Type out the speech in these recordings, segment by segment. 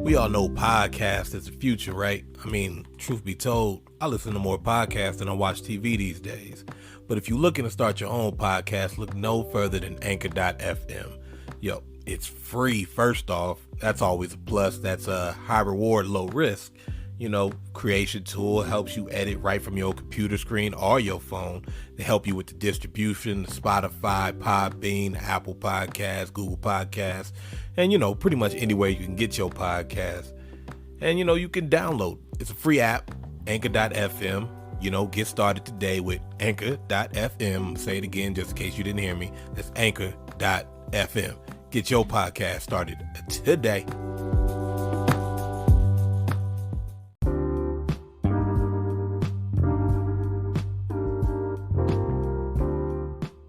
We all know podcasts is the future, right? I mean, truth be told, I listen to more podcasts than I watch TV these days. But if you're looking to start your own podcast, look no further than Anchor.fm. Yo, it's free, first off. That's always a plus. That's a high reward, low risk. You know, creation tool helps you edit right from your computer screen or your phone. They help you with the distribution, Spotify, Podbean, Apple Podcasts, Google Podcasts, and, you know, pretty much anywhere you can get your podcast. And, you know, you can download. It's a free app, Anchor.fm. You know, get started today with Anchor.fm. Say it again just in case you didn't hear me. That's Anchor.fm. Get your podcast started today.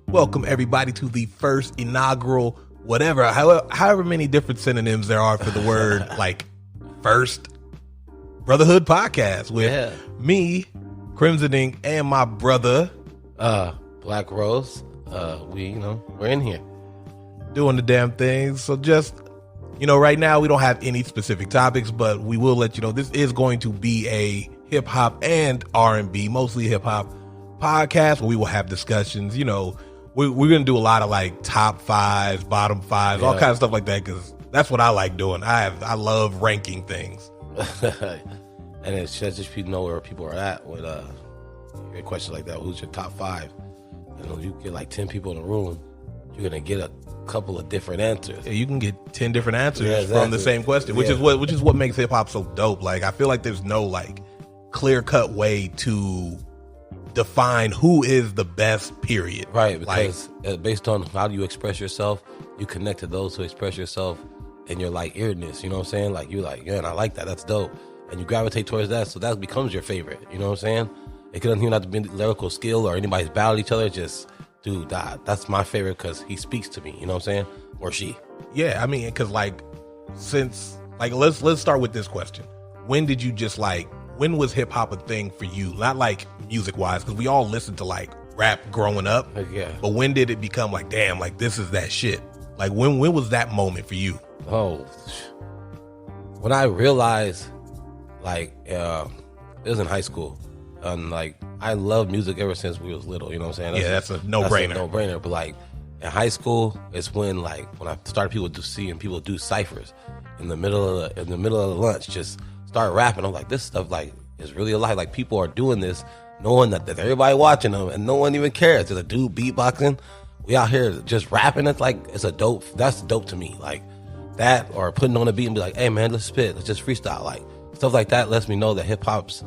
Welcome everybody to the first inaugural, however many different synonyms there are for the word, like first Brotherhood podcast with me, Crimson Ink, and my brother, Black Rose. We're in here doing the damn thing. So just, right now we don't have any specific topics, but we will let you know this is going to be a hip hop and R&B, mostly hip hop podcast where we will have discussions. We're going to do a lot of like top fives, bottom fives, all kinds of stuff like that, because that's what I like doing. I love ranking things. And it's just you know where people are at with a question like that. Who's your top five? You get like 10 people in the room, you're going to get a couple of different answers. Yeah, you can get 10 different answers from the same question, which is what makes hip hop so dope. Like, I feel like there's no like clear cut way to define who is the best, period. Right, because based on how you express yourself, you connect to those who express yourself and your like earness, you know what I'm saying? Like, you're like, yeah, and I like that, that's dope. And you gravitate towards that, so that becomes your favorite, you know what I'm saying? It doesn't even have to be lyrical skill or anybody's battle each other, just, dude, that's my favorite because he speaks to me, you know what I'm saying? Or she. Yeah, I mean, because let's start with this question. When was hip hop a thing for you? Not like music wise, because we all listened to like rap growing up. Yeah. But when did it become like, damn, like this is that shit? Like when was that moment for you? Oh, when I realized, it was in high school, and like I loved music ever since we was little. You know what I'm saying? That's a no-brainer. No brainer. But like in high school, it's when I started seeing people do ciphers in the middle of the lunch, just start rapping. I'm like, this stuff is really alive. Like, people are doing this, knowing that everybody watching them, and no one even cares. There's a dude beatboxing. We out here just rapping. It's a dope. That's dope to me. Like that, or putting on a beat and be like, hey man, let's spit. Let's just freestyle. Like stuff like that lets me know that hip hop's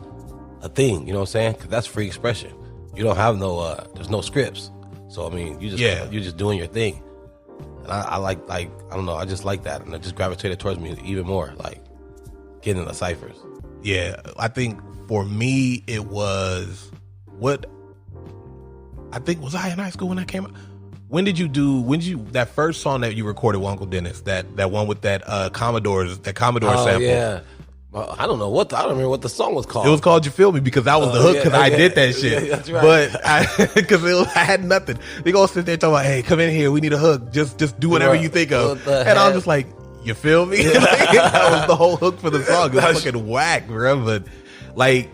a thing. You know what I'm saying? Because that's free expression. You don't have there's no scripts. So I mean, you're just doing your thing. And I don't know. I just like that, and it just gravitated towards me even more. Like, getting the ciphers. Yeah, I think for me it was was I in high school when that came out? When did you that first song that you recorded with Uncle Dennis, that one with that Commodore sample? Yeah. Well, I don't remember what the song was called. It was called "You Feel Me" because that was the hook, because I did that shit. Yeah, that's right. But because I had nothing. They gonna sit there talking about, hey, come in here, we need a hook. Just do whatever you think of. And I was just like, you feel me? That was the whole hook for the song. It was fucking whack, bro. But like,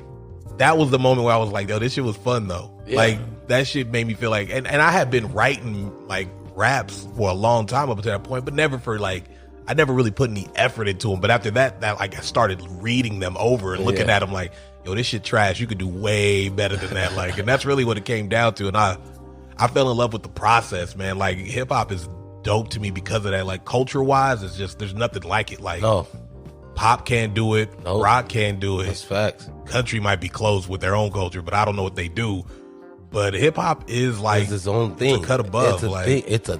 that was the moment where I was like, yo, this shit was fun though. Yeah. Like, that shit made me feel like, and I had been writing like raps for a long time up to that point, but never for like, I never really put any effort into them. But after that like I started reading them over and looking at them like, yo, this shit trash. You could do way better than that. Like, and that's really what it came down to. And I fell in love with the process, man. Like, hip hop is dope to me because of that. Like, culture wise, it's just, there's nothing like it. Like, no, pop can't do it. Nope. Rock can't do it. That's facts. Country might be closed with their own culture, but I don't know what they do. But hip hop is like, it's its own thing. It's a cut above. It's a thing. It's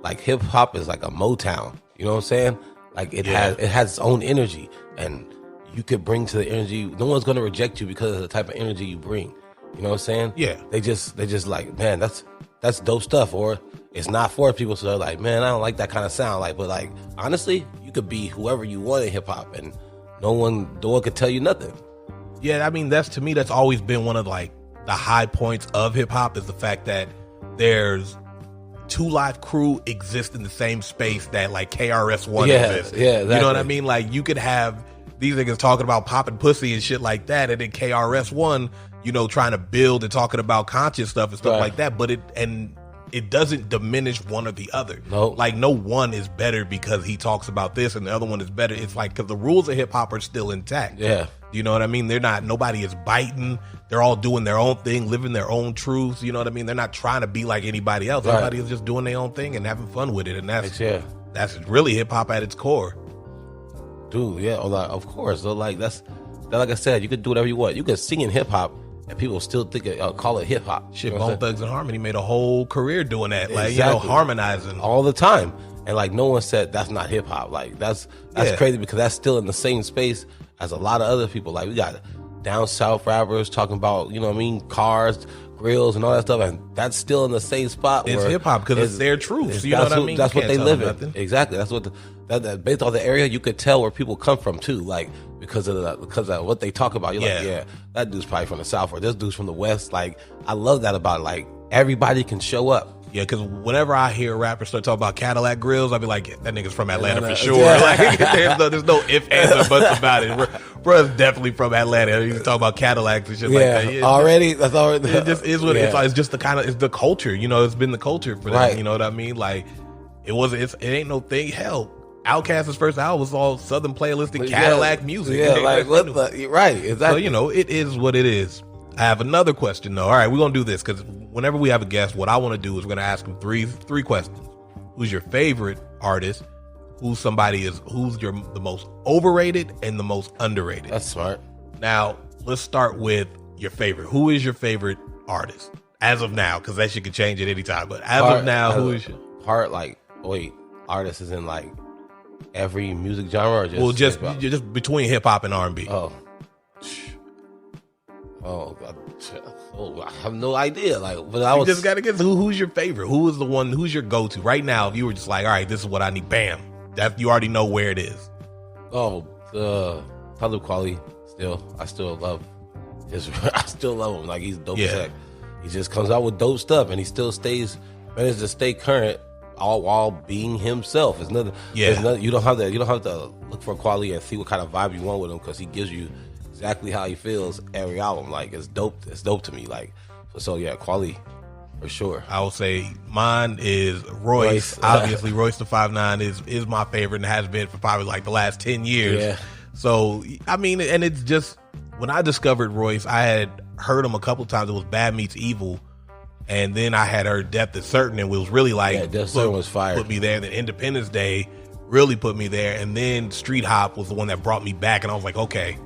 like hip hop is like a Motown. You know what I'm saying? Like, it has its own energy, and you could bring to the energy. No one's gonna reject you because of the type of energy you bring. You know what I'm saying? Yeah. They just like, man, that's dope stuff. Or it's not for people, so they're like, man, I don't like that kind of sound. Like, but like, honestly, you could be whoever you want in hip hop, and no one could tell you nothing. Yeah, I mean, to me, that's always been one of like the high points of hip hop, is the fact that there's Two Live Crew exist in the same space that like KRS-One Yeah, exists. yeah, exactly. You know what I mean? Like you could have these niggas talking about popping pussy and shit like that, and then KRS-One, you know, trying to build and talking about conscious stuff and stuff Right. like that. But it doesn't diminish one or the other. No. Like no one is better because he talks about this and the other one is better. It's like, because the rules of hip hop are still intact. Yeah. You know what I mean? Nobody is biting. They're all doing their own thing, living their own truths. You know what I mean? They're not trying to be like anybody else. Right. Everybody is just doing their own thing and having fun with it. And that's really hip hop at its core. Dude, yeah, like, of course. So like like I said, you could do whatever you want. You could sing in hip hop and people still call it hip hop. Shit, You know what I'm Bone Thugs and Harmony made a whole career doing that. Like, Exactly. you know, harmonizing. all the time, and like no one said that's not hip hop. Like that's Yeah. crazy because that's still in the same space as a lot of other people. Like we got down south rappers talking about, you know what I mean, cars, grills, and all that stuff, and that's still in the same spot. It's where hip hop because it's their truth. You know that's what I mean? That's You what can't they tell live them in. nothing. Exactly. That's what that based on the area, you could tell where people come from too. Like because of what they talk about. You're like, yeah, that dude's probably from the south, or this dude's from the west. Like I love that about it. Like everybody can show up. Yeah, because whenever I hear rappers start talking about Cadillac grills, I'll be like, yeah, that nigga's from Atlanta for sure. Yeah. Like, there's no ifs, ands, or buts about it. Bro's definitely from Atlanta. He's talking about Cadillacs and shit like that. Yeah, already. That's already. it just is what Yeah. it's just it's the culture. You know, it's been the culture for them. Right. You know what I mean? Like, it ain't no thing. Hell, Outkast's first album was all Southern playlistic Cadillac music. Yeah, like what the right? Exactly. So, you know, it is what it is. I have another question though. All right, we're gonna do this because whenever we have a guest, what I want to do is we're gonna ask them three questions. Who's your favorite artist? Who's the most overrated and the most underrated? That's smart. Now, let's start with your favorite. Who is your favorite artist as of now? Because that shit could change at any time. But as of now, who is your artist is in like every music genre, or just just between hip hop and R&B? Oh God. Oh, I have no idea. Like, but You just gotta get who's your favorite. Who is the one? Who's your go-to right now? If you were just like, all right, this is what I need. Bam, that you already know where it is. Talib Kweli. I still love his. I still love him. Like he's dope as heck. He just comes out with dope stuff, and he still manages to stay current, all while being himself. It's nothing. Yeah. You don't have to look for Kweli and see what kind of vibe you want with him, because he gives you exactly how he feels every album. Like it's dope. It's dope to me. Like so yeah, Kweli for sure. I would say mine is Royce. Obviously, Royce the 5'9" is my favorite and has been for probably like the last 10 years. Yeah. So I mean, and it's just when I discovered Royce, I had heard him a couple times. It was Bad Meets Evil, and then I had heard Depth is Certain, and it was really like Depth Certain was fire. Put me there. And then Independence Day really put me there, and then Street Hop was the one that brought me back, and I was like, okay.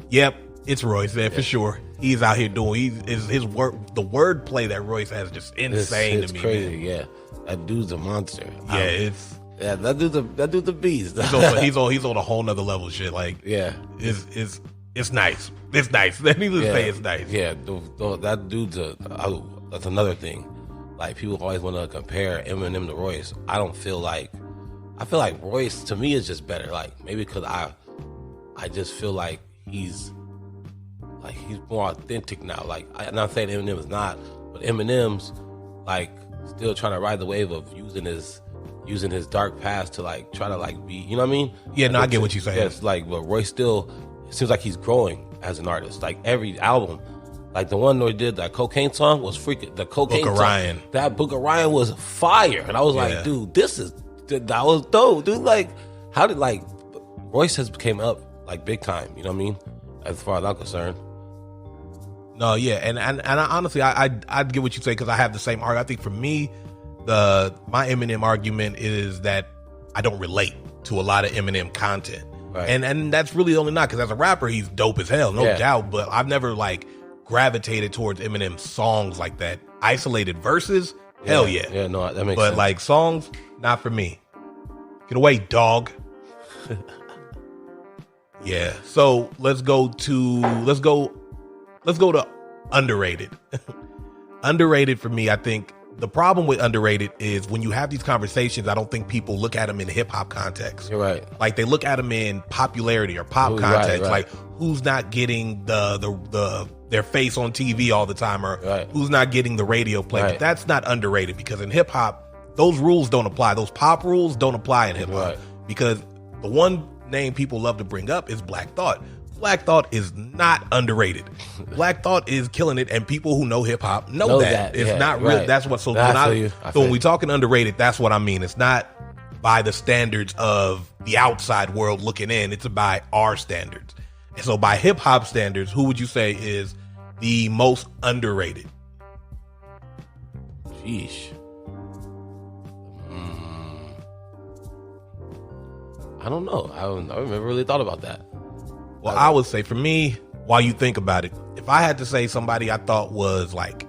Yep, it's Royce there for sure. He's out here doing his work. The wordplay that Royce has is just insane it's to me. crazy, Man. yeah. That dude's a monster. That dude's a beast. he's on a whole nother level. Shit, like it's nice. It's nice. Needless to say, it's nice. Yeah, that dude's that's another thing. Like people always want to compare Eminem to Royce. I feel like Royce to me is just better. Like maybe because I just feel like he's more authentic now. Like I'm not saying Eminem is not, but Eminem's like still trying to ride the wave of using his dark past to like try to like be, you know what I mean? Yeah, no, I get what you're saying. Yes, like but Royce still, it seems like he's growing as an artist. Like every album, like the one where he did that Cocaine song was freaking the Cocaine Book of song, Ryan. That Book of Ryan was fire, and I was like, dude, that was dope, dude. Like how did like Royce has came up like big time, you know what I mean? As far as I'm concerned. No, yeah, and I honestly, I'd get what you say because I have the same argument. I think for me, my Eminem argument is that I don't relate to a lot of Eminem content, right. and that's really only not because as a rapper he's dope as hell, no doubt. But I've never like gravitated towards Eminem songs like that. Isolated verses, hell yeah, no, that makes but sense. like songs, not for me. Get away, dog. Yeah, so let's go to underrated. Underrated for me, I think the problem with underrated is when you have these conversations, I don't think people look at them in hip hop context. You're right. Like they look at them in popularity or pop context. Right. Like who's not getting their face on TV all the time, or who's not getting the radio play. Right. But that's not underrated because in hip hop, those rules don't apply. Those pop rules don't apply in hip hop Right. because the one name people love to bring up is Black Thought. Black Thought is not underrated. Black Thought is killing it, and people who know hip hop know that. It's yeah, not real. right. That's what. So, I feel you. when we talking underrated, that's what I mean. It's not by the standards of the outside world looking in. It's by our standards. And so, by hip hop standards, who would you say is the most underrated? Sheesh. I don't know. I never really thought about that. Well, I would say for me, while you think about it, if I had to say somebody I thought was like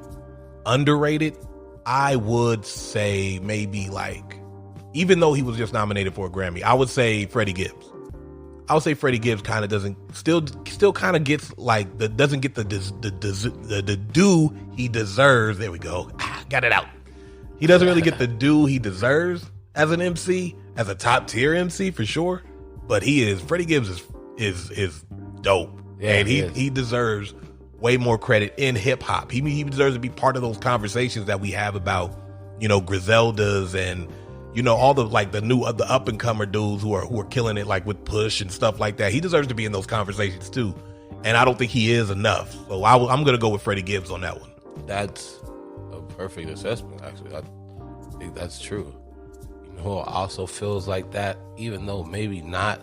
underrated, I would say maybe like, even though he was just nominated for a Grammy, I would say Freddie Gibbs. I would say Freddie Gibbs kind of doesn't still kind of gets like doesn't get the due he deserves. There we go. Got it out. He doesn't really get the due he deserves as an MC, as a top tier MC for sure. But Freddie Gibbs is dope. Yeah, and he deserves way more credit in hip hop. He deserves to be part of those conversations that we have about, Griseldas and, all the like the up and comer dudes who are killing it like with Push and stuff like that. He deserves to be in those conversations too. And I don't think he is enough. So I'm going to go with Freddie Gibbs on that one. That's a perfect assessment, actually. I think that's true. I also feels like that, even though maybe not,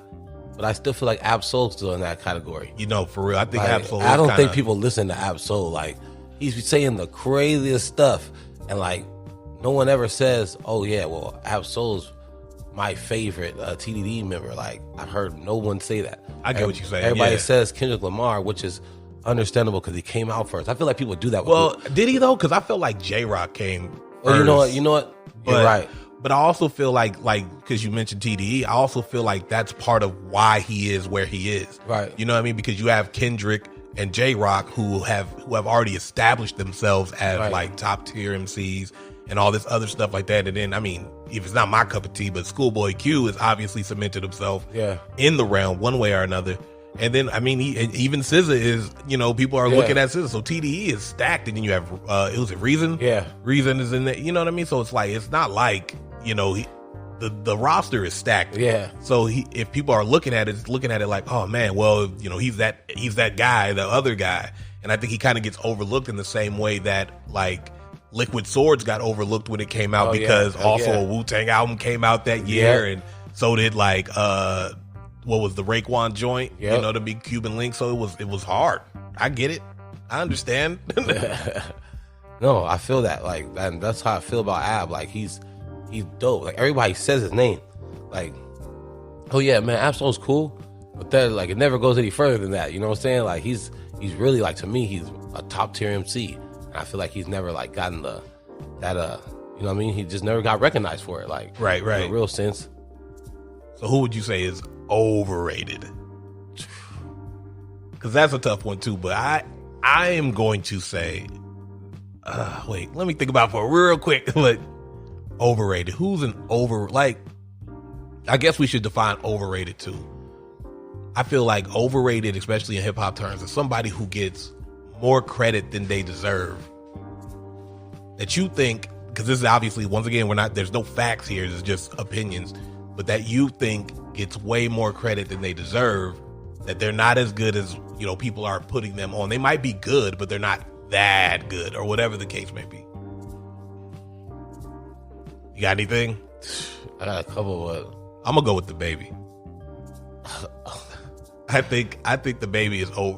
but I still feel like Ab-Soul's still in that category. For real, I think Ab-Soul. I don't think people listen to Ab-Soul. Like, he's saying the craziest stuff, and like, no one ever says, "Oh yeah, well, Ab-Soul's my favorite TDD member." Like, I've heard no one say that. I get what you're saying. Everybody says Kendrick Lamar, which is understandable because he came out first. I feel like people do that. Did he though? Because I feel like J-Rock came first. Well, you know what? You're right. But I also feel like because you mentioned TDE, I also feel like that's part of why he is where he is. Right. You know what I mean? Because you have Kendrick and J-Rock who have already established themselves as like top tier MCs and all this other stuff like that. And then, I mean, if it's not my cup of tea, but Schoolboy Q has obviously cemented himself in the realm one way or another. And then, I mean, even SZA is, people are looking at SZA. So TDE is stacked. And then you have, Reason? Yeah. Reason is in there. You know what I mean? So it's like, it's not like, the roster is stacked. Yeah. So if people are looking at it like, oh man, well, he's that guy, the other guy. And I think he kind of gets overlooked in the same way that like Liquid Swords got overlooked when it came out because a Wu-Tang album came out that year. And so did like, what was the Raekwon joint, the big Cuban link. So it was hard. I get it. I understand. No, I feel that. Like, and that's how I feel about Ab. Like, he's dope. Like, everybody says his name. Like, oh yeah, man, Ab-Soul's cool. But then, like, it never goes any further than that. You know what I'm saying? Like, he's really, like, to me, he's a top tier MC. And I feel like he's never, like, gotten that, you know what I mean? He just never got recognized for it. Like, right. In a real sense. So who would you say is overrated? Because that's a tough one too. But I am going to say, wait, let me think about it for real quick. But overrated. Who's an I guess we should define overrated too. I feel like overrated, especially in hip hop terms, is somebody who gets more credit than they deserve. That you think, because this is obviously, once again, there's no facts here, there's just opinions, but that you think gets way more credit than they deserve, that they're not as good as, people are putting them on. They might be good, but they're not that good, or whatever the case may be. You got anything? I got a couple of. I'm gonna go with the Baby. I think the Baby is I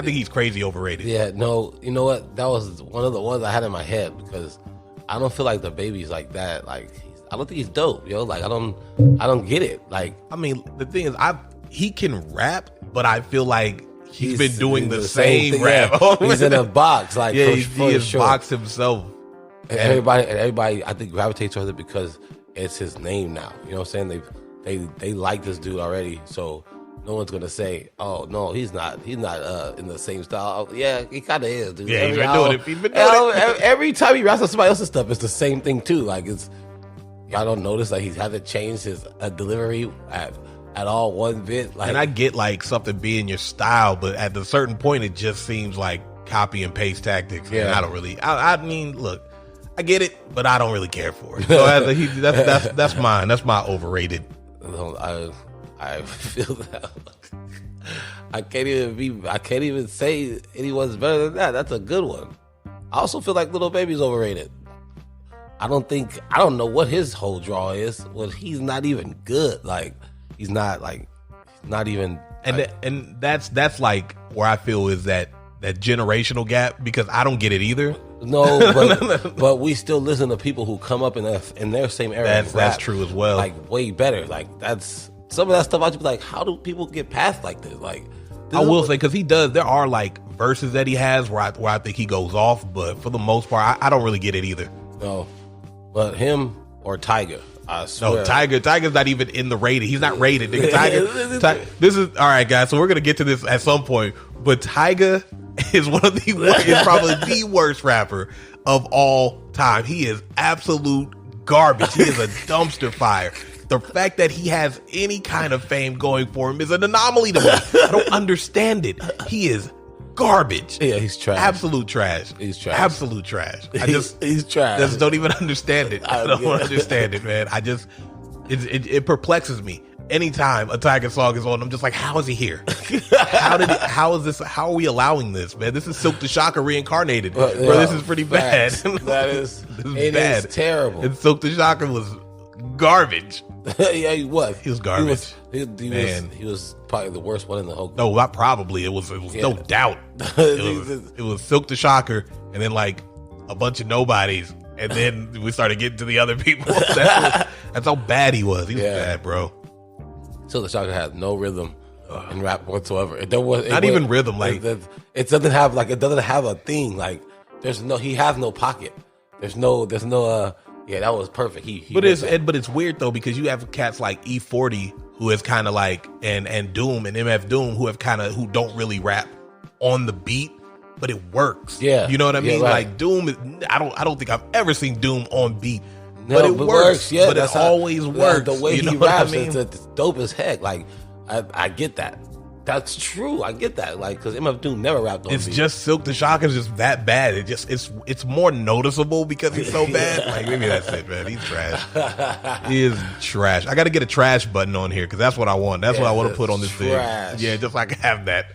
think he's crazy overrated. Yeah, no, you know what? That was one of the ones I had in my head because I don't feel like the Baby's like that. Like, I don't think he's dope, yo. Like, I don't get it. Like, I mean, the thing is, he can rap, but I feel like he's been doing the same thing, rap. Yeah. He's in a box, like, yeah, for he has sure. boxed himself. And everybody, I think, gravitates towards it because it's his name now. You know what I'm saying? They like this dude already, so no one's gonna say, "Oh no, he's not in the same style." Yeah, he kind of is, dude. Yeah, he's been doing it. Every time he raps on somebody else's stuff, it's the same thing too. Like, y'all don't notice like he hasn't changed his delivery at all one bit. Like, and I get like something being your style, but at a certain point, it just seems like copy and paste tactics. Yeah, and I don't really. I mean, look, I get it, but I don't really care for it. So that's mine. That's my overrated. I feel that. I can't even say anyone's better than that. That's a good one. I also feel like Lil Baby's overrated. I don't know what his whole draw is. Well, he's not even good. Like, he's not even. And that's like where I feel is that generational gap, because I don't get it either. No, but we still listen to people who come up in their same era. That's true as well. Like, way better. Like, that's some of that stuff. I just be like, how do people get past like this? Like, I will say, because he does. There are like verses that he has where I think he goes off, but for the most part, I don't really get it either. No, but him or Tyga. I swear. No, Tiger's not even in the rating. He's not rated. Nigga. Tiger, this is all right, guys. So we're gonna get to this at some point. But Tyga is is probably the worst rapper of all time. He is absolute garbage. He is a dumpster fire. The fact that he has any kind of fame going for him is an anomaly to me. I don't understand it. He is garbage. Yeah, he's trash. Absolute trash. He's trash. Absolute trash. He's trash. Just don't even understand it. I don't understand it, man. It perplexes me. Anytime a Tiger song is on, I'm just like, how is he here? How are we allowing this, man? This is Silk the Shocker reincarnated. Bro, this is pretty facts. bad. That is, it bad. Is terrible. And Silk the Shocker was garbage. Yeah, he was. He was garbage. He was probably the worst one in the whole group. No, not probably. It was no doubt. It was Silk the Shocker, and then a bunch of nobodies, and then we started getting to the other people. That's how bad he was. He was bad, bro. Silk the Shocker had no rhythm in rap whatsoever. Not even rhythm. Like, it doesn't have a thing. Like, he has no pocket. There's no. Yeah, that was perfect. But it's weird though, because you have cats like E40 who is kind of like and Doom and MF Doom who don't really rap on the beat, but it works. Yeah, you know what I mean. Right. Like Doom, I don't think I've ever seen Doom on beat. No, but it works. Yeah, but it always works. The way you he know raps, I mean? it's dope as heck. Like, I get that. That's true. I get that. Like, because MF Doom never rapped on It's beat. just Silk the Shocker is just that bad. It's more noticeable because he's so bad. Like, maybe that's it, man. He's trash. He is trash. I got to get a trash button on here because that's what I want. That's what I want to put on this thing. Yeah, just so I can have that.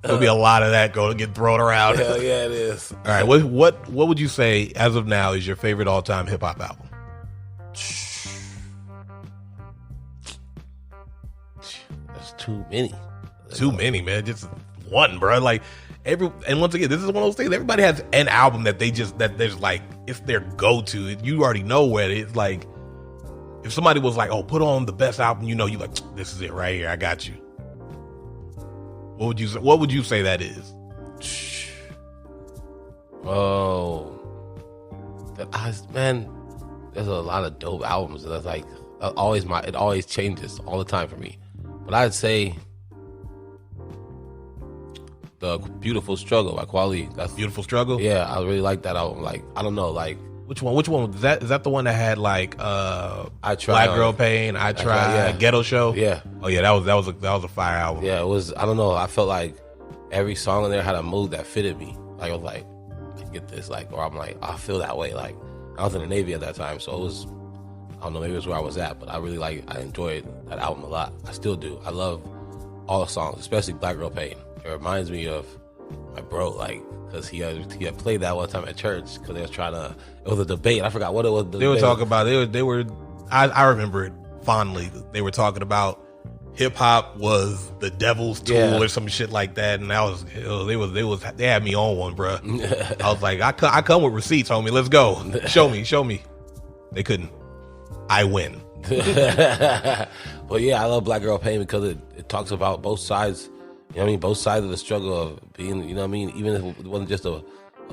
There'll be a lot of that going to get thrown around. Hell yeah, it is. All right, what would you say as of now is your favorite all time hip hop album? That's too many. Too many, man. Just one, bro. Like and once again, this is one of those things. Everybody has an album that there's like it's their go-to. You already know where it's like. If somebody was like, "Oh, put on the best album," you like, "This is it right here. I got you." What would you say that is? Oh, man, there's a lot of dope albums. That's like it always changes all the time for me. But I'd say The Beautiful Struggle by Kweli. That's Beautiful Struggle? Yeah, I really like that album. Like, I don't know, like, which one was that? Is that the one that had like I Try, Black Girl Pain, I Try, yeah. Ghetto Show? Yeah. Oh yeah, that was a fire album. Yeah, it was. I don't know. I felt like every song in there had a mood that fitted me. Like, I was like, I get this, like, or I'm like, I feel that way. Like, I was in the Navy at that time, so it was, I don't know, maybe it was where I was at, but I enjoyed that album a lot. I still do. I love all the songs, especially Black Girl Pain. It reminds me of my bro, like, because he had played that one time at church because they was it was a debate. I forgot what it was. They were talking about, I remember it fondly. They were talking about hip hop was the devil's tool or some shit like that, and they had me on one, bro. I was like, I come with receipts, homie. Let's go. Show me. They couldn't. I win. But yeah, I love Black Girl Pain because it talks about both sides. You know what I mean? Both sides of the struggle of being, you know what I mean? Even if it wasn't just a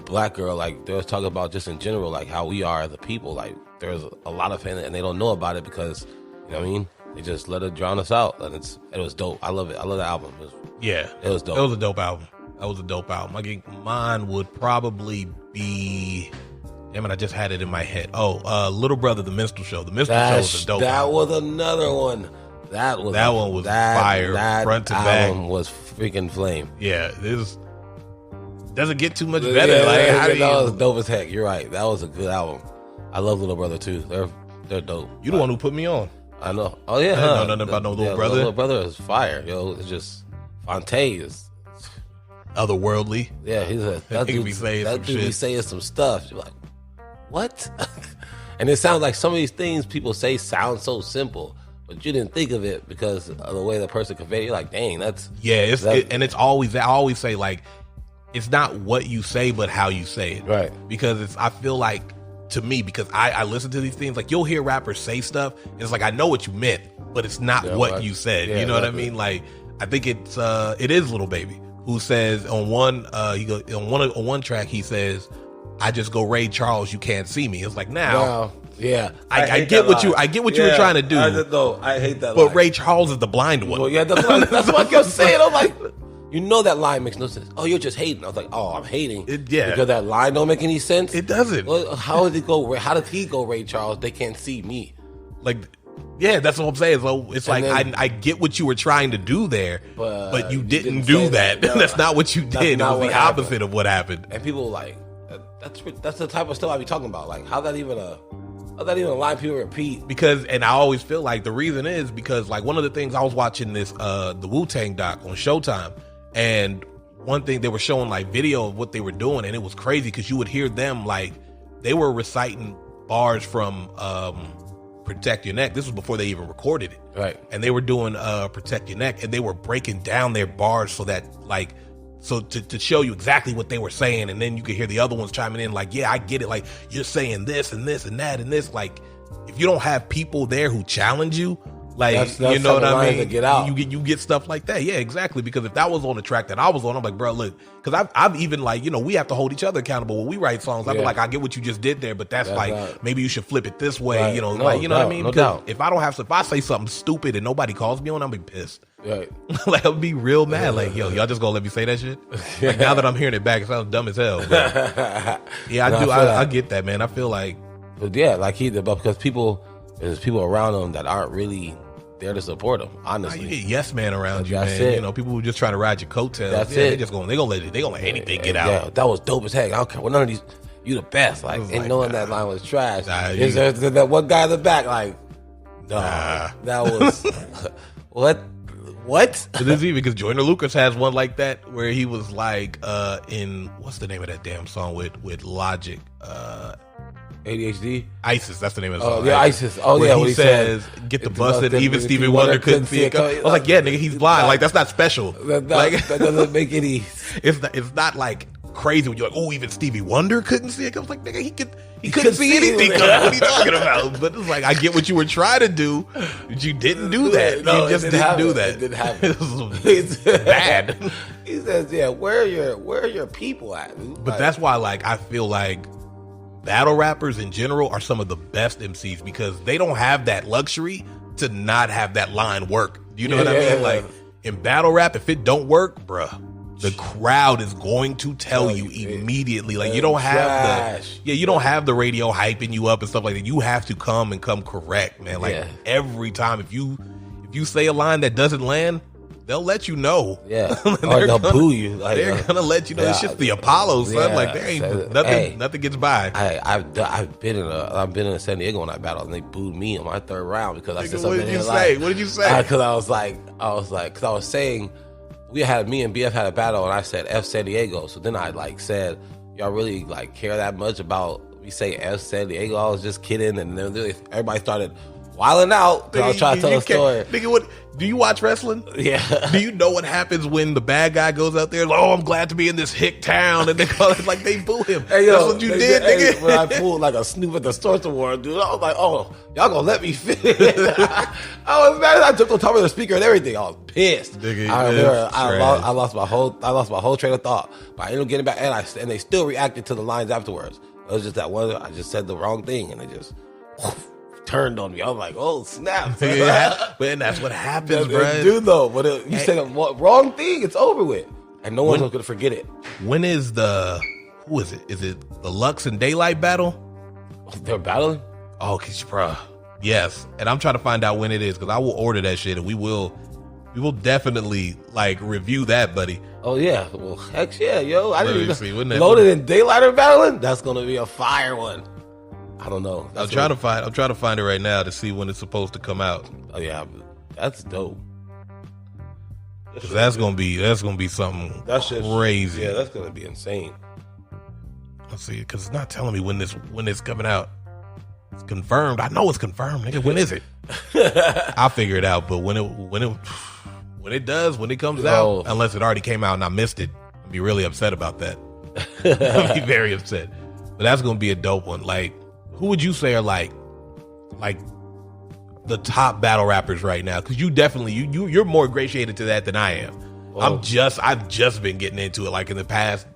black girl, like, they was talking about just in general, like, how we are as a people. Like, there's a lot of fans and they don't know about it because, you know what I mean? They just let it drown us out. And it was dope. I love it. I love the album. It was dope. It was a dope album. That was a dope album. I think mine would probably be... Damn it, I just had it in my head. Little Brother, The Minstrel Show. The Minstrel Show was a dope album. That was another one. That one was fire, front to back. That album was freaking flame. Yeah, doesn't get too much better. Like, how do you? That was dope as heck. You're right. That was a good album. I love Little Brother too. They're dope. You the one who put me on. I know. Oh yeah, I didn't know nothing about no Little Brother. Little Brother is fire, yo. It's just Fonte is otherworldly. Yeah, that dude be saying some stuff. You're like, what? And it sounds like some of these things people say sound so simple, but you didn't think of it because of the way the person conveyed it. You're like, dang, that's and it's always, I always say, like, it's not what you say, but how you say it. Right. Because I feel like, to me, because I listen to these things, like, you'll hear rappers say stuff, and it's like, I know what you meant, but it's not what you said. You know what I mean? Like, I think it is Lil Baby who says on one track, he says, I just go Ray Charles, you can't see me. It's like, now, yeah, I get what you were trying to do. I hate that. But line. Ray Charles is the blind one. Well, yeah, that's what I kept saying. I'm like, you know that line makes no sense. Oh, you're just hating. I was like, oh, I'm hating. Because that line don't make any sense. It doesn't. Well, how did he go Ray Charles? They can't see me. Like, yeah, that's what I'm saying. So it's like, I get what you were trying to do there, but you didn't do that. No, that's not what you did. It was the opposite of what happened. And people like, that's the type of stuff I be talking about. Like, how's that even a line people repeat? Because, and I always feel like the reason is because, like, one of the things I was watching this the Wu-Tang doc on Showtime, and one thing they were showing like video of what they were doing, and it was crazy because you would hear them, like, they were reciting bars from Protect Your Neck. This was before they even recorded it, right? And they were doing Protect Your Neck, and they were breaking down their bars so that, like, so to show you exactly what they were saying, and then you could hear the other ones chiming in like, yeah, I get it, like, you're saying this and this and that and this. Like, if you don't have people there who challenge you, like, that's you know what I mean, get out. You get stuff like that. Yeah, exactly. Because if that was on the track that I was on, I'm like, bro, look, because I've even, like, you know, we have to hold each other accountable when we write songs. I'm like, I get what you just did there, but that's like right. Maybe you should flip it this way. Right. You know, like, you know what I mean? Because if I say something stupid and nobody calls me on, I'll be pissed. Right. Like, I'll be real mad. Like, yo, y'all just gonna let me say that shit? Like, now that I'm hearing it back, it sounds dumb as hell. Yeah, I get that, man. I feel like, but yeah, like because there's people around them that aren't really there to support them. Honestly, you get yes man around you, man. It. You know, people who just trying to ride your coattails. That's it. They gonna let anything get out. Yeah, that was dope as heck. I don't care. Well, none of these, you the best. Like, and like, knowing that line was trash. Is there that one guy in the back? Like, that was what? This even because Joyner Lucas has one like that where he was like in what's the name of that damn song with Logic? ADHD? ISIS, that's the name of the song. Oh, yeah, ISIS. Oh, yeah, he says, get the bus, and even Stevie Wonder couldn't see it. I was like, yeah, nigga, he's blind. Like, that's not special. That doesn't make any... It's not like crazy when you're like, oh, even Stevie Wonder couldn't see it. I was like, nigga, he couldn't see anything. What are you talking about? But it's like, I get what you were trying to do, but you didn't do that. No, you just didn't do that. It didn't happen. It's bad. He says, yeah, where are your people at? But that's why, like, I feel like battle rappers in general are some of the best MCs because they don't have that luxury to not have that line work. You know what I mean? Like, in battle rap, if it don't work, bruh, the crowd is going to tell you immediately. Like, you don't have you don't have the radio hyping you up and stuff like that. You have to come correct, man. Like, every time, if you say a line that doesn't land, they'll let you know. Yeah. Or they'll boo you. Like, they're gonna let you know. It's just the Apollo, son. Yeah. Like, there ain't nothing gets by. I've been in San Diego when I battled, and they booed me on my third round because I said something. What did you say? Because I was saying me and BF had a battle, and I said F San Diego. So then I said, y'all really care that much about me say F San Diego? I was just kidding, and then everybody started wilding out because I was trying to tell a story. Nigga, what? Do you watch wrestling? Yeah. Do you know what happens when the bad guy goes out there? Like, oh, I'm glad to be in this hick town, and they call it like they boo him. Hey, yo, that's what you did, nigga. When I pulled like a Snoop at the Source Award, dude, I was like, oh, y'all gonna let me fit? I was mad. I jumped on top of the speaker and everything. I was pissed. Nigga, I lost my whole train of thought. But I ended up getting back, and they still reacted to the lines afterwards. It was just that one. I just said the wrong thing, and they just turned on me. I was like, oh, snap. Man, that's what happens, bro. Dude, though, but you say the wrong thing, it's over with. And no one's going to forget it. When is who is it? Is it the Lux and Daylight battle? They're battling? Oh, bro. Yes. And I'm trying to find out when it is because I will order that shit and we will definitely review that, buddy. Oh yeah, well heck yeah, yo! I didn't See, even Loaded and Daylight are battling. That's gonna be a fire one. I don't know. I'm trying to find it right now to see when it's supposed to come out. Oh yeah, that's dope. Cause that's gonna be something crazy. Yeah, that's gonna be insane. Let's see, because it's not telling me when it's coming out. It's confirmed. I know it's confirmed, nigga. When is it? I'll figure it out. But when it comes out, unless it already came out and I missed it, I'll be really upset about that. I'll be very upset. But that's gonna be a dope one. Like, who would you say are like the top battle rappers right now? Because you definitely you're more ingratiated to that than I am. Whoa. I've just been getting into it. Like in the past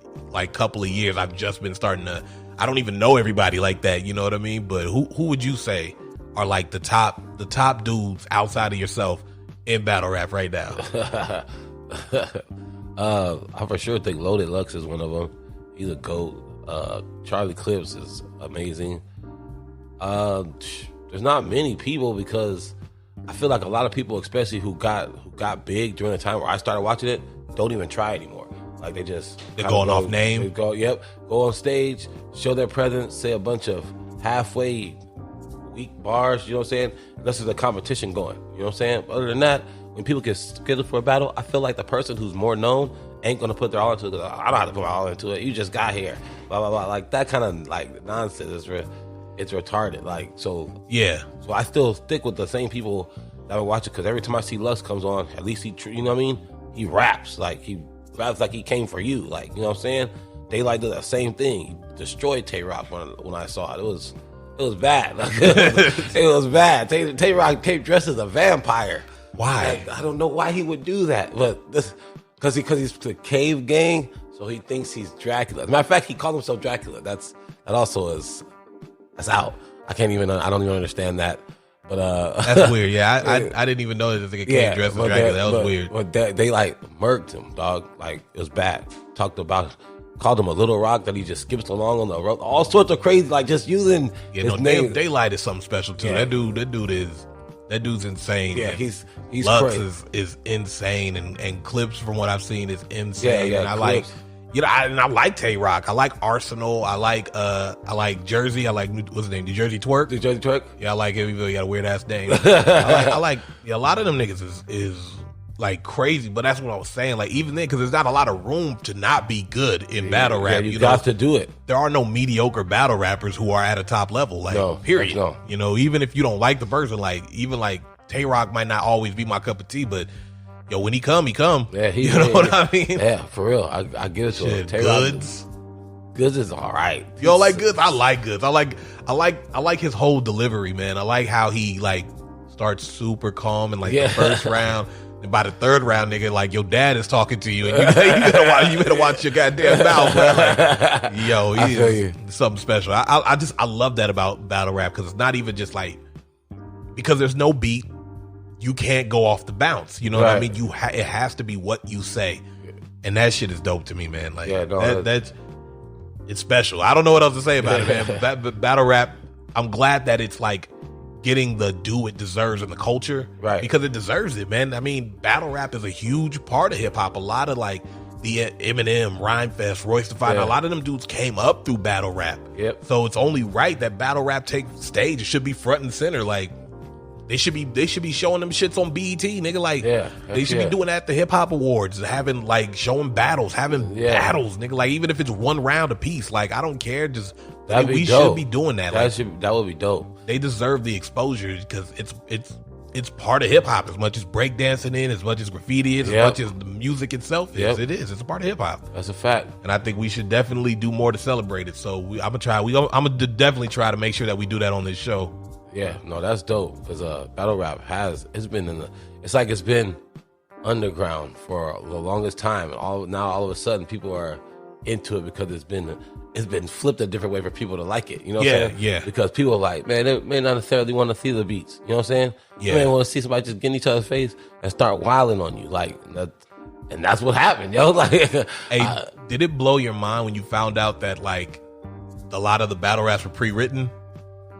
couple of years, I've just been starting to. I don't even know everybody like that. You know what I mean? But who would you say are like the top dudes outside of yourself in battle rap right now? I for sure think Loaded Lux is one of them. He's a GOAT. Charlie Clips is amazing. There's not many people because I feel like a lot of people, especially who got big during the time where I started watching it, don't even try anymore. Like they're going off name. They go on stage, show their presence, say a bunch of halfway weak bars. You know what I'm saying? Unless there's a competition going. You know what I'm saying? But other than that, when people get scheduled for a battle, I feel like the person who's more known ain't gonna put their all into it. I don't have to put my all into it. You just got here. Blah blah blah. Like that kind of like nonsense is it's retarded. Like so. Yeah. So I still stick with the same people that would watch it because every time I see Lux comes on, at least you know what I mean? He raps like he came for you. Like you know what I'm saying? Daylight did the same thing. He destroyed Tay-Rock when I saw it. It was bad. It was bad. Tay-Rock came dressed as a vampire. Why? I don't know why he would do that, but because he's the cave gang, so he thinks he's Dracula. As a matter of fact, he called himself Dracula. That's out. I don't even understand that. But that's weird. Yeah, I didn't even know that this nigga came dressed as Dracula. That was weird. But they like murked him, dog. Like it was bad. Called him a little rock that he just skips along on the road. All sorts of crazy, like just using his name. Daylight is something special too. Yeah. That dude's insane. Yeah, he's Lux crazy. is insane, and Clips from what I've seen is insane. Yeah, and I Clips. like. I like Tay-Rock. I like Arsenal. I like Jersey. I like what's his name? The Jersey Twerk. The Jersey Twerk. Yeah, I like him. Even though he got a weird ass name. I like a lot of them niggas is like crazy. But that's what I was saying. Like even then, because there's not a lot of room to not be good in battle rap. Yeah, you got to do it. There are no mediocre battle rappers who are at a top level. Like no, period. No. You know, even if you don't like the person, like even like Tay-Rock might not always be my cup of tea, but. Yo, when he come. Yeah, you know what I mean? Yeah, for real. I give it to him. Goods is all right. Yo, like Goods. I like Goods. I like his whole delivery, man. I like how he like starts super calm in like the first round. And by the third round, nigga, like your dad is talking to you, and you better watch your goddamn mouth, man. Like, yo, he is something special. I love that about battle rap because it's not even just like because there's no beat. You can't go off the bounce. You know what I mean? It has to be what you say. And that shit is dope to me, man. Like that's it's special. I don't know what else to say about it, man. But battle rap, I'm glad that it's like getting the due it deserves in the culture. Right. Because it deserves it, man. I mean, battle rap is a huge part of hip hop. A lot of like the Eminem, Rhymefest, Royce the Five, a lot of them dudes came up through battle rap. Yep. So it's only right that battle rap take stage. It should be front and center. Like They should be showing them shits on BET, nigga. Like, they should be doing that at the hip hop awards, having like showing battles, battles, nigga. Like even if it's one round a piece, like I don't care. Just we should be doing that. That would be dope. They deserve the exposure because it's part of hip hop as much as breakdancing as much as graffiti is, as much as the music itself is. It is. It's a part of hip hop. That's a fact. And I think we should definitely do more to celebrate it. So I'm gonna definitely try to make sure that we do that on this show. Yeah, no, that's dope because battle rap it's been underground for the longest time, and all of a sudden people are into it because it's been flipped a different way for people to like it. You know what I'm saying? Yeah. Because people are like, man, they may not necessarily want to see the beats. You know what I'm saying? Yeah. They may want to see somebody just get in each other's face and start wilding on you, like that. And that's what happened, yo. Like, hey, did it blow your mind when you found out that like a lot of the battle raps were pre-written?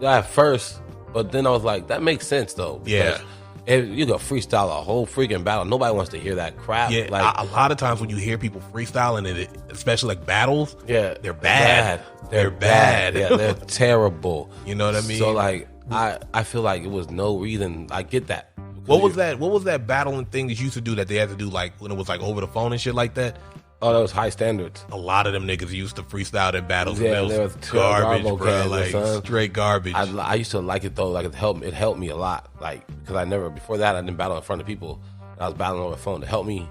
At first. But then I was like, that makes sense though. Yeah. If you go freestyle a whole freaking battle, nobody wants to hear that crap. Yeah, like a lot of times when you hear people freestyling it, especially like battles, yeah, they're bad. They're bad. Yeah, they're terrible. You know what I mean? So like, I feel like it was no reason. I get that. What was that battling thing that you used to do that they had to do like when it was like over the phone and shit like that? Oh, that was high standards. A lot of them niggas used to freestyle in battles. Yeah, and they was was garbage, garbo bro. cans, Like son. straight garbage. I used to like it though. Like it helped me a lot. Like because before that I didn't battle in front of people. I was battling over the phone to help me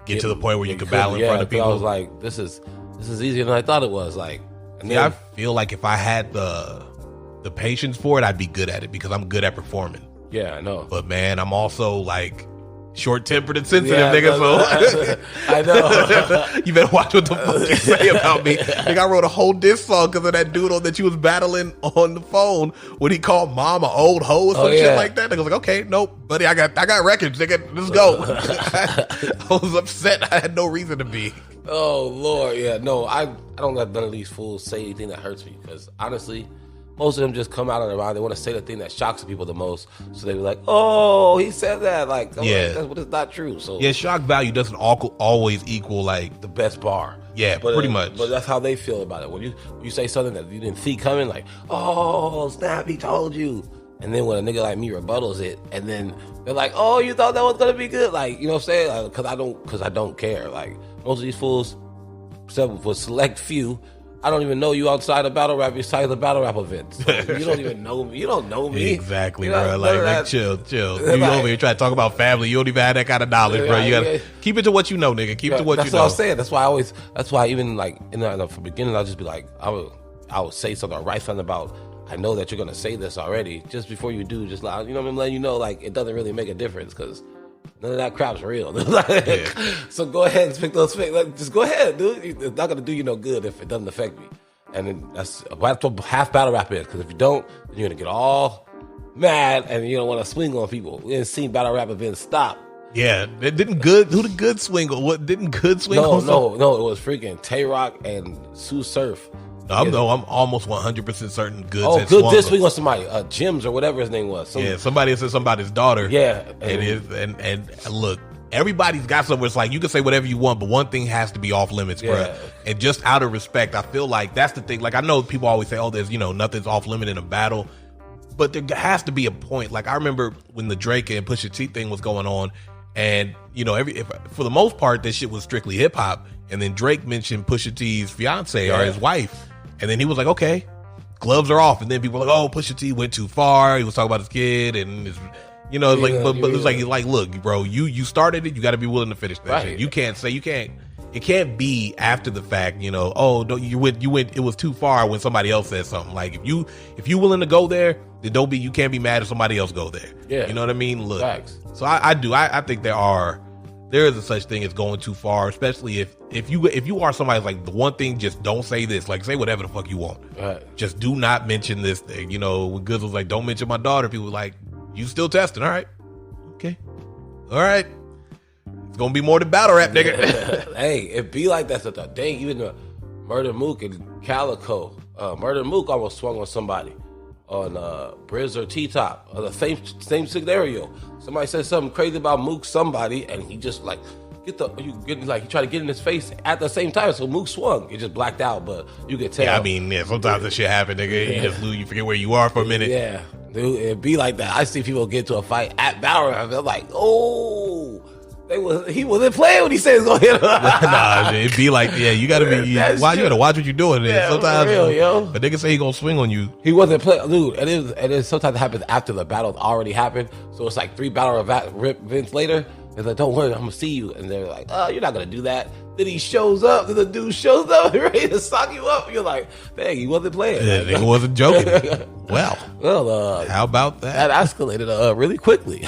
get to the point where you could battle in front of people. I was like, this is easier than I thought it was. Like, and then, I feel like if I had the patience for it, I'd be good at it because I'm good at performing. Yeah, I know. But man, I'm also like short-tempered and sensitive, nigga. So I know. You better watch what the fuck you say about me. Nigga, I wrote a whole diss song because of that dude that you was battling on the phone when he called mom an old hoe or some shit like that. Nigga was like, okay, nope, buddy, I got records, nigga. Let's go. I was upset. I had no reason to be. Oh Lord, yeah, no, I don't let none of these fools say anything that hurts me because honestly, most of them just come out of their mind. They want to say the thing that shocks people the most. So they be like, "Oh, he said that." Like, that's not true. So yeah, shock value doesn't always equal like the best bar. Yeah, pretty much. But that's how they feel about it. When you say something that you didn't see coming, like, "Oh, snap, he told you." And then when a nigga like me rebuttals it, and then they're like, "Oh, you thought that was gonna be good?" Like, you know what I'm saying? Like, because I don't care. Like most of these fools, except for select few. I don't even know you outside of battle rap. Besides the battle rap events, so you don't even know me. You don't know me exactly, bro. Like chill. You over here trying to talk about family. You don't even have that kind of knowledge, bro. You gotta keep it to what you know, nigga. Keep it to what you know. That's what I'm saying. That's why even like from the beginning, I'll just be like, I would say something or write something about. I know that you're gonna say this already. Just before you do, just like, you know, I'm letting you know, like it doesn't really make a difference because. None of that crap's real. So go ahead and pick those fakes. Like, just go ahead, dude. It's not gonna do you no good if it doesn't affect me. And then that's what half battle rap is. Because if you don't, then you're gonna get all mad and you don't want to swing on people. We ain't seen battle rap events stop. Yeah, it didn't good. Who the good swing? What didn't good swing? No, it was freaking Tay Rock and Sue Surf. I'm almost 100% certain Goods. Oh, Good did swing on somebody, Jims or whatever his name was. Somebody said somebody's daughter. Yeah, and look, everybody's got somewhere. It's like you can say whatever you want, but one thing has to be off limits, bro. And just out of respect, I feel like that's the thing. Like I know people always say, "Oh, there's nothing's off limit in a battle," but there has to be a point. Like I remember when the Drake and Pusha T thing was going on, and for the most part, this shit was strictly hip hop, and then Drake mentioned Pusha T's fiance or his wife. And then he was like, okay, gloves are off. And then people were like, oh, Pusha T went too far. He was talking about his kid. And, but it's like, look, bro, you started it. You got to be willing to finish that shit. You can't say, it can't be after the fact, oh, no, you went, it was too far when somebody else said something. Like if you willing to go there, then you can't be mad if somebody else go there. Yeah. You know what I mean? Look, facts. So I think there is a such thing as going too far, especially if you are somebody like the one thing, just don't say this. Like say whatever the fuck you want. Right. Just do not mention this thing. When Goods was like, don't mention my daughter, people were like, you still testing? All right, okay, all right. It's gonna be more than battle rap, nigga. Hey, it be like that. The dang, even the Murder Mook and Calico. Murder Mook almost swung on somebody on Briz or T-Top. The same scenario. Somebody said something crazy about Mook somebody, and he just like he tried to get in his face at the same time. So Mook swung. It just blacked out, but you could tell. Yeah, I mean, sometimes that shit happen, nigga. You just lose, you forget where you are for a minute. Yeah, dude, it be like that. I see people get to a fight at battle rap. They're like, oh. He wasn't playing when he said he was gonna hit him. Nah, it'd be like, yeah, you gotta be. You gotta watch what you're doing. Yeah, sometimes, real, yo. But nigga say he gonna swing on you. He wasn't playing, dude. And it sometimes happens after the battle already happened. So it's like 3 battle events later. It's like, don't worry, I'm gonna see you. And they're like, oh, you're not gonna do that. Then he shows up. Then the dude shows up ready to sock you up. You're like, dang, he wasn't playing. Yeah, nigga wasn't joking. Well, how about that? That escalated really quickly.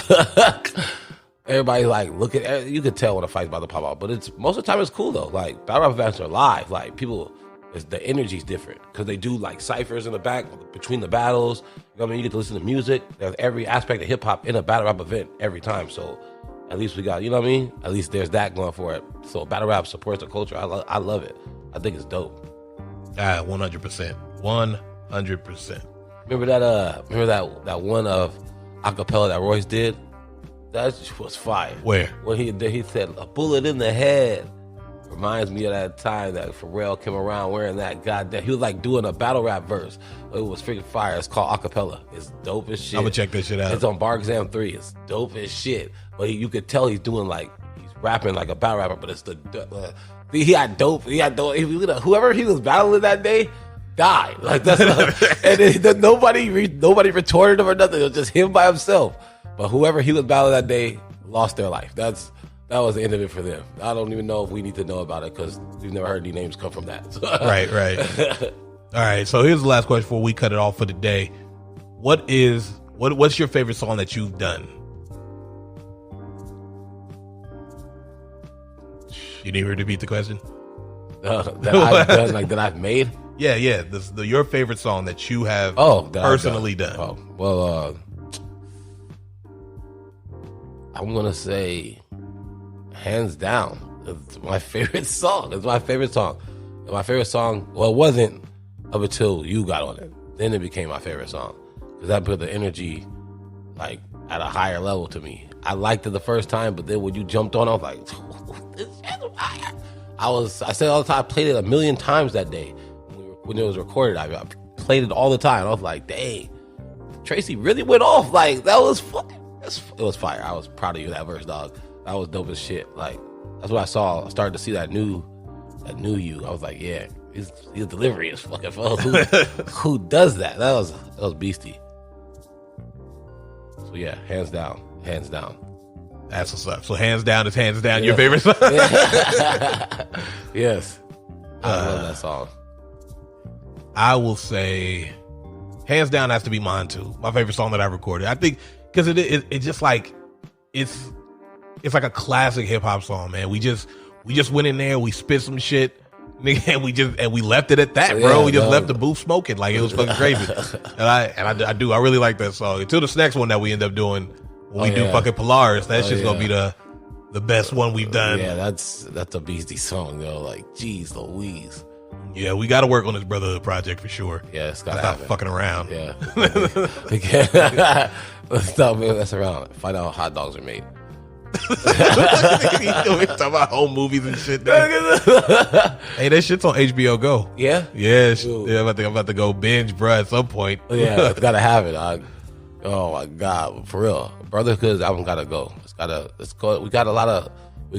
Everybody like look at you could tell when a fight's about to pop out, but it's most of the time it's cool though. Like battle rap events are live. Like people, the energy's different because they do like ciphers in the back between the battles. You know what I mean? You get to listen to music. There's every aspect of hip hop in a battle rap event every time. So at least we got, you know what I mean? At least there's that going for it. So battle rap supports the culture. I love it. I think it's dope. 100%. 100%. Remember that one of acapella that Royce did? That was fire. Where? When he said a bullet in the head. Reminds me of that time that Pharrell came around wearing that goddamn. He was like doing a battle rap verse. It was freaking fire. It's called Acapella. It's dope as shit. I'm gonna check this shit out. It's on Bar Exam 3. It's dope as shit. But you could tell he's doing like he's rapping like a battle rapper. But it's he had dope. Whoever he was battling that day died. Like that's and nobody retorted him or nothing. It was just him by himself. But whoever he was battling that day lost their life. That was the end of it for them. I don't even know if we need to know about it because we've never heard any names come from that. Right. All right. So here's the last question before we cut it off for the day. What's your favorite song that you've done? You need me to repeat the question? That I've made? Yeah. Your favorite song that you have personally done. Oh, well, I'm gonna say. Hands down, it's my favorite song. It's my favorite song. Well, it wasn't up until you got on it. Then it became my favorite song because that put the energy like at a higher level to me. I liked it the first time, but then when you jumped on, I was like, this is fire. I said all the time, I played it a million times that day when it was recorded. I played it all the time. I was like, dang, Tracy really went off. Like that was fucking. It was fire. I was proud of you that verse, dog. That was dope as shit. Like that's what I saw. I started to see that new you. I was like, yeah, his delivery is fucking fun. Who does that? That was beastie. So yeah, hands down. That's what's up. So hands down is hands down. Your favorite song? Yes, I love that song. I will say, hands down has to be mine too. My favorite song that I recorded. I think because it's just like it's like a classic hip hop song, man. We just went in there, we spit some shit, nigga, and we left it at that, bro. We just left the booth smoking like it was fucking crazy. and I really like that song. Until this next one that we end up doing when we do fucking Polaris, that's just gonna be the best one we've done. Yeah, that's a beastie song, though. Like, geez Louise. Yeah, we got to work on this Brotherhood project for sure. Yeah, it's got to happen. Fucking around. Yeah. Let's stop messing around. Find out how hot dogs are made. We talking about home movies and shit. Hey, that shit's on HBO Go. Yeah? Yeah, I'm about to go binge, bro, at some point. Yeah, it's got to have it. Oh, my God. For real. Brotherhood's album got to go. Let's go. We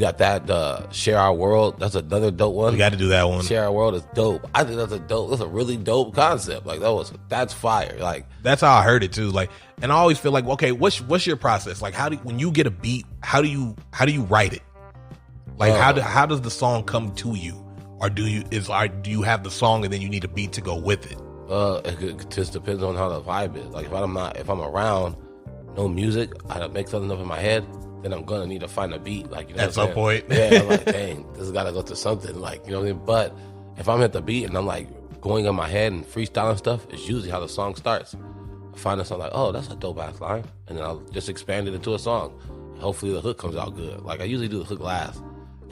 got that Share Our World. That's another dope one. We got to do that one. Share Our World is dope. I think that's a really dope concept. Like that's fire. Like that's how I heard it too. Like, and I always feel like, okay, what's your process? Like, when you get a beat, how do you write it? Like, how does the song come to you, or do you have the song and then you need a beat to go with it? It just depends on how the vibe is. Like if I'm around no music, I make something up in my head. Then I'm gonna need to find a beat, like, you know, at some point. Yeah, I'm like, dang, this has got to go to something, like, you know what I mean. But if I'm at the beat and I'm like going in my head and freestyling stuff, it's usually how the song starts. I find a song like, oh, that's a dope ass line, and then I'll just expand it into a song. Hopefully the hook comes out good. Like I usually do the hook last.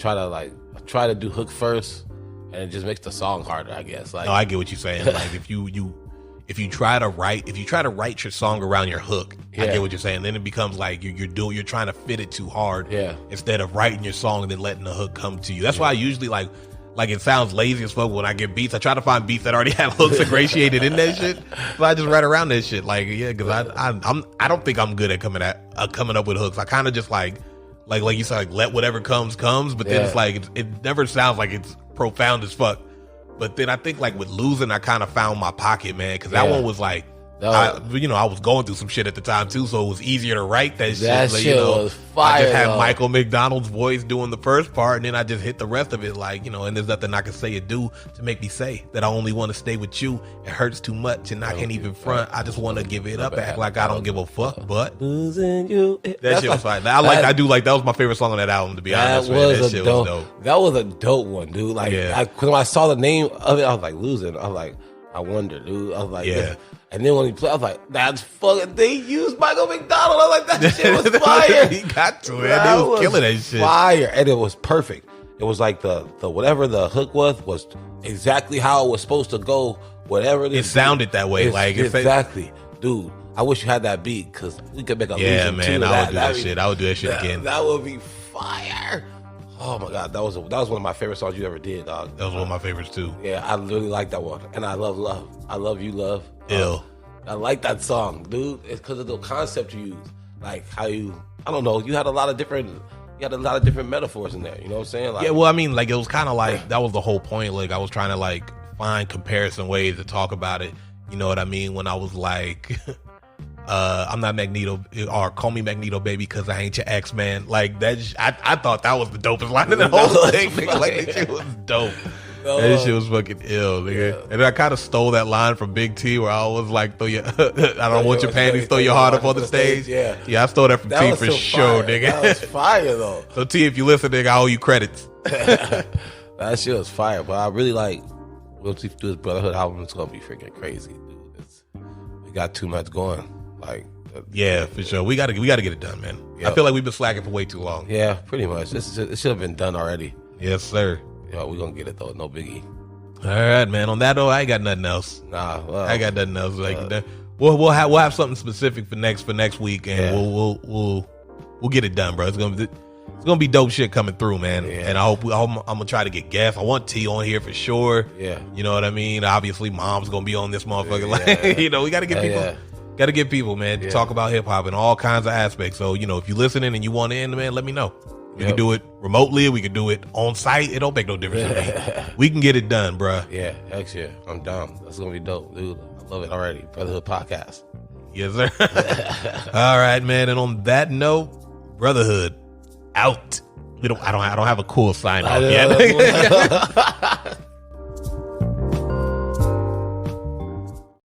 I try to do hook first, and it just makes the song harder, I guess. Like, no, I get what you're saying. Like if you try to write your song around your hook, I get what you're saying. Then it becomes like you're trying to fit it too hard. Yeah. Instead of writing your song and then letting the hook come to you. That's why I usually like it sounds lazy as fuck when I get beats. I try to find beats that already have hooks ingratiated in that shit. So I just write around that shit. Like, yeah, because I don't think I'm good at coming up with hooks. I kind of just like you said, like, let whatever comes. But then it's like it never sounds like it's profound as fuck. But then I think like with Losing, I kind of found my pocket, man, because that one was like, I was going through some shit at the time too, so it was easier to write that shit. That like, shit was fire. I just had Michael McDonald's voice doing the first part, and then I just hit the rest of it, like, you know. And there's nothing I can say or do to make me say that I only want to stay with you. It hurts too much, and I can't even front. I just want to give it up, act like I don't give a fuck. But losing you, that shit was fine. That was my favorite song on that album, to be honest. That shit was dope. That was a dope one, dude. Like, when I saw the name of it, I was like, Losing. I was like, I wonder, dude. I was like, yeah. And then when he played, I was like, that's fucking, they used Michael McDonald. I was like, that shit was fire. He got to it. He was killing that shit. Fire. And it was perfect. It was like the whatever the hook was exactly how it was supposed to go. Whatever it sounded that way. Like, exactly. Dude, I wish you had that beat because we could make a Yeah, losing man, tune of I would do that That'd be- shit. I would do that shit again. That would be fire. Oh my god, that was one of my favorite songs you ever did, dog. That was one of my favorites too. Yeah, I really like that one, and I love Love. I love you, Love. Ill. I like that song, dude. It's because of the concept you use, like how you. I don't know. You had a lot of different metaphors in there. You know what I'm saying? Like, Yeah, well, I mean, like it was kind of like that was the whole point. Like I was trying to like find comparison ways to talk about it. You know what I mean? When I was like, I'm not Magneto, or call me Magneto, baby, because I ain't your ex, man. Like that, I thought that was the dopest line in the whole thing. Nigga. Like that shit was dope. That shit was fucking ill, nigga. Yeah. And I kind of stole that line from Big T, where I was like, "Throw your, I don't want your panties, throw your heart up on the stage." Yeah, I stole that from T for sure, nigga. That was fire though. So T, if you listen, nigga, I owe you credits. That shit was fire, but I really like once we do this Brotherhood album, it's gonna be freaking crazy, dude. We got too much going. Like, yeah, for sure. We gotta get it done, man. Yep. I feel like we've been slacking for way too long. Yeah, pretty much. It should have been done already. Yes, sir. Yeah, we gonna get it though. No biggie. All right, man. On that note, I ain't got nothing else. Nah, well, I got nothing else. Like we'll have something specific for next week, and we'll get it done, bro. It's gonna be dope shit coming through, man. Yeah. And I'm gonna try to get guests. I want T on here for sure. Yeah, you know what I mean. Obviously, Mom's gonna be on this motherfucker. Like, you know, we gotta get people. Yeah. Got to get people, man, to talk about hip hop in all kinds of aspects. So, you know, if you're listening and you want to end, man, let me know. We can do it remotely. We can do it on site. It don't make no difference to me. We can get it done, bruh. Yeah, heck yeah. I'm down. That's going to be dope, dude. I love it already. Brotherhood Podcast. Yes, sir. All right, man. And on that note, Brotherhood out. I don't have a cool sign off yet.